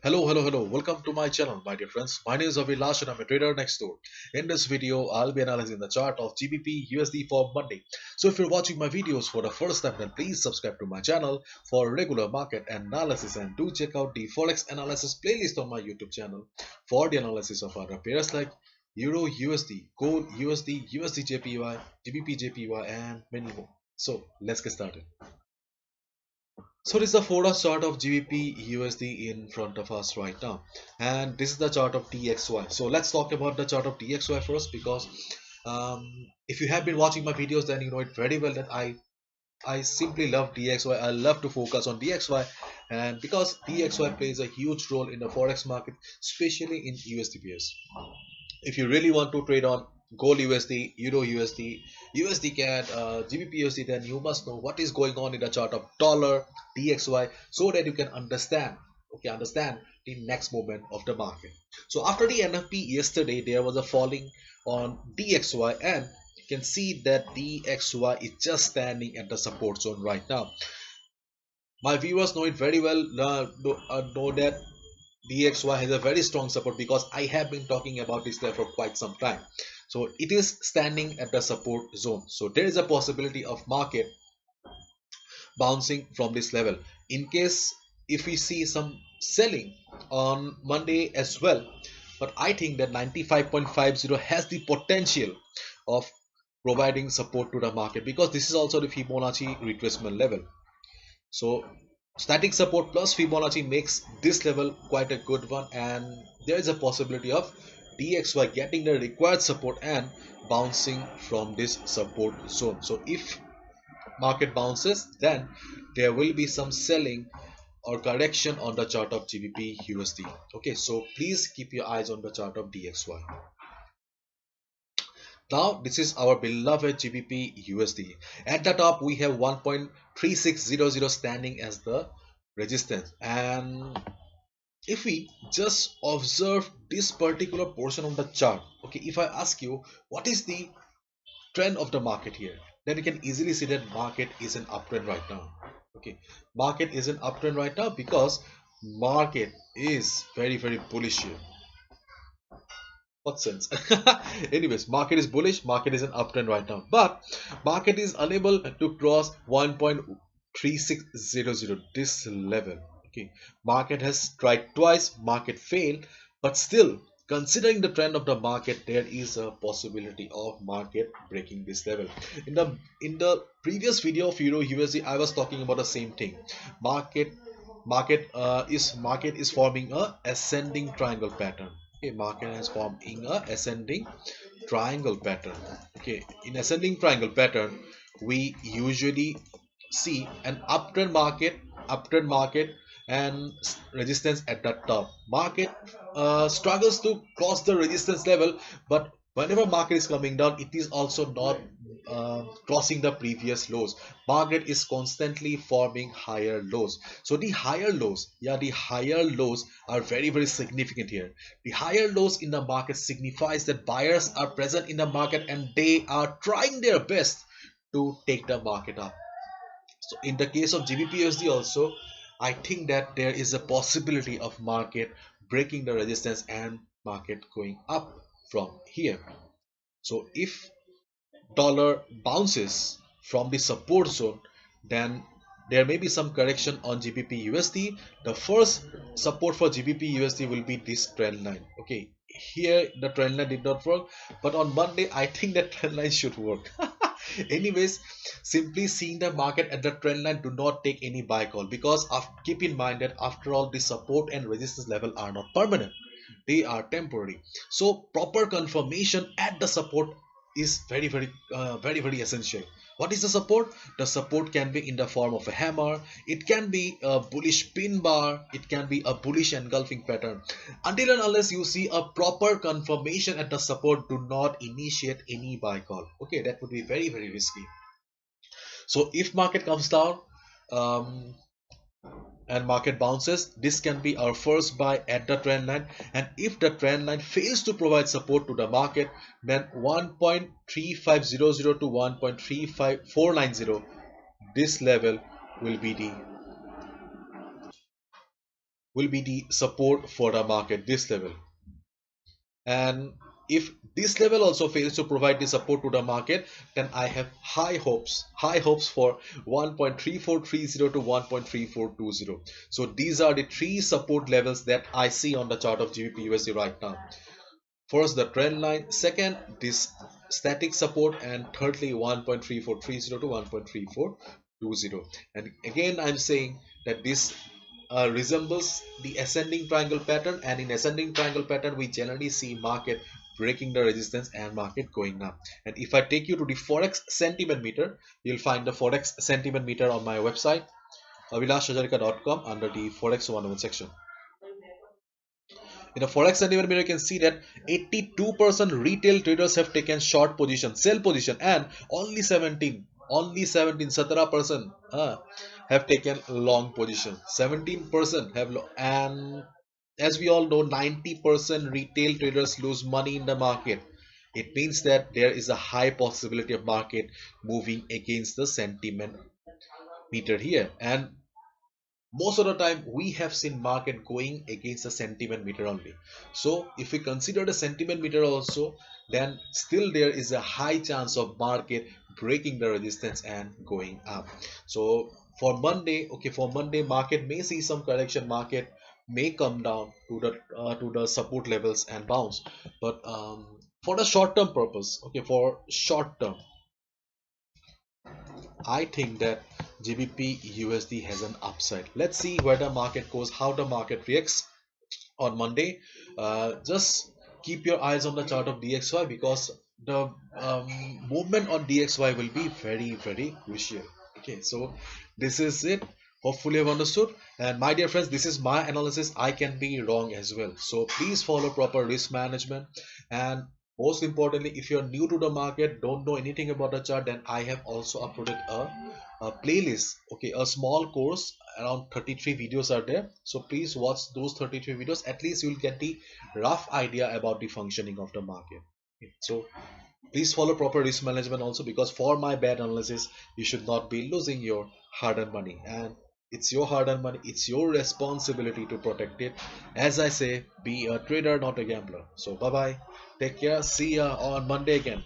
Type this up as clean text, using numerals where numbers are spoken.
Hello. Welcome to my channel, my dear friends. My name is Avilash and I'm a trader next door. In this video, I'll be analyzing the chart of GBP USD for Monday. So if you're watching my videos for the first time, then please subscribe to my channel for regular market analysis and do check out the Forex analysis playlist on my YouTube channel for the analysis of other pairs like Euro USD, Gold USD, USD JPY, GBP JPY, and many more. So let's get started. So this is the Forex chart of GBP USD in front of us right now, and this is the chart of DXY. So let's talk about the chart of DXY first, because if you have been watching my videos, then you know it very well that I simply love DXY. I love to focus on DXY, and because DXY plays a huge role in the Forex market, especially in USD pairs. If you really want to trade on gold USD, Euro USD, USD CAD, GBP USD, then you must know what is going on in the chart of dollar, DXY, so that you can understand the next movement of the market. So after the NFP yesterday, there was a falling on DXY, and you can see that DXY is just standing at the support zone right now. My viewers know it very well, know that DXY has a very strong support, because I have been talking about this there for quite some time. So it is standing at the support zone. So there is a possibility of market bouncing from this level. In case if we see some selling on Monday as well, but I think that 95.50 has the potential of providing support to the market, because this is also the Fibonacci retracement level. So static support plus Fibonacci makes this level quite a good one, and there is a possibility of DXY getting the required support and bouncing from this support zone. So if market bounces, then there will be some selling or correction on the chart of GBP USD. Okay, so please keep your eyes on the chart of DXY. Now this is our beloved GBP USD. At the top we have 1.3600 standing as the resistance, and if we just observe this particular portion of the chart, okay, if I ask you what is the trend of the market here, then you can easily see that market is an uptrend right now. Okay, market is an uptrend right now because market is very bullish here. What sense? Anyways, market is bullish, market is an uptrend right now, but market is unable to cross 1.3600, this level. Okay, market has tried twice, market failed, but still, considering the trend of the market, there is a possibility of market breaking this level. In the previous video of Euro USD, I was talking about the same thing. Market is forming a ascending triangle pattern. Okay, market is forming a ascending triangle pattern. Okay, in ascending triangle pattern, we usually see an uptrend market and resistance at the top. Market struggles to cross the resistance level, but whenever market is coming down, it is also not crossing the previous lows. Market is constantly forming higher lows. So the higher lows, the higher lows are very significant here. The higher lows in the market signifies that buyers are present in the market and they are trying their best to take the market up. So in the case of GBPUSD also, I think that there is a possibility of market breaking the resistance and market going up from here. So if dollar bounces from the support zone, then there may be some correction on GBP USD. The first support for GBP USD will be this trend line. Okay, here the trend line did not work, but on Monday I think that trend line should work. Anyways, simply seeing the market at the trend line, do not take any buy call, because keep in mind that after all, the support and resistance level are not permanent, they are temporary. So proper confirmation at the support is very essential. What is the support? The support can be in the form of a hammer, it can be a bullish pin bar, it can be a bullish engulfing pattern. Until and unless you see a proper confirmation at the support, do not initiate any buy call. Okay, that would be very risky. So if market comes down, um, and market bounces, this can be our first buy at the trend line. And if the trend line fails to provide support to the market, then 1.3500 to 1.35490, this level will be the will be the support for the market, this level. And if this level also fails to provide the support to the market, then I have high hopes for 1.3430 to 1.3420. So these are the three support levels that I see on the chart of GBP USD right now. First, the trend line. Second, this static support. And thirdly, 1.3430 to 1.3420. And again, I'm saying that this resembles the ascending triangle pattern, and in ascending triangle pattern we generally see market breaking the resistance and market going up. And if I take you to the forex sentiment meter, you'll find the forex sentiment meter on my website avilashajarika.com under the forex 101 section. In the forex sentiment meter, you can see that 82% retail traders have taken short position, sell position, and only 17% have taken long position. 17% have and as we all know, 90% retail traders lose money in the market. It means that there is a high possibility of market moving against the sentiment meter here. And most of the time we have seen market going against the sentiment meter only. So if we consider the sentiment meter also, then still there is a high chance of market breaking the resistance and going up. So for Monday, okay, for Monday market may see some correction, market may come down to the support levels and bounce. But for the short term purpose, okay, for short term, I think that GBP USD has an upside. Let's see where the market goes, how the market reacts on Monday. Just keep your eyes on the chart of DXY, because the movement on DXY will be very, very crucial. Okay, so this is it. Hopefully, you've understood. And my dear friends, this is my analysis. I can be wrong as well. So please follow proper risk management. And most importantly, if you're new to the market, don't know anything about the chart, then I have also uploaded a playlist, okay, a small course. Around 33 videos are there, so please watch those 33 videos. At least you'll get the rough idea about the functioning of the market. Okay, so please follow proper risk management also, because for my bad analysis you should not be losing your hard-earned money. And it's your hard-earned money, it's your responsibility to protect it. As I say, be a trader, not a gambler. So bye bye, take care, see ya on Monday again.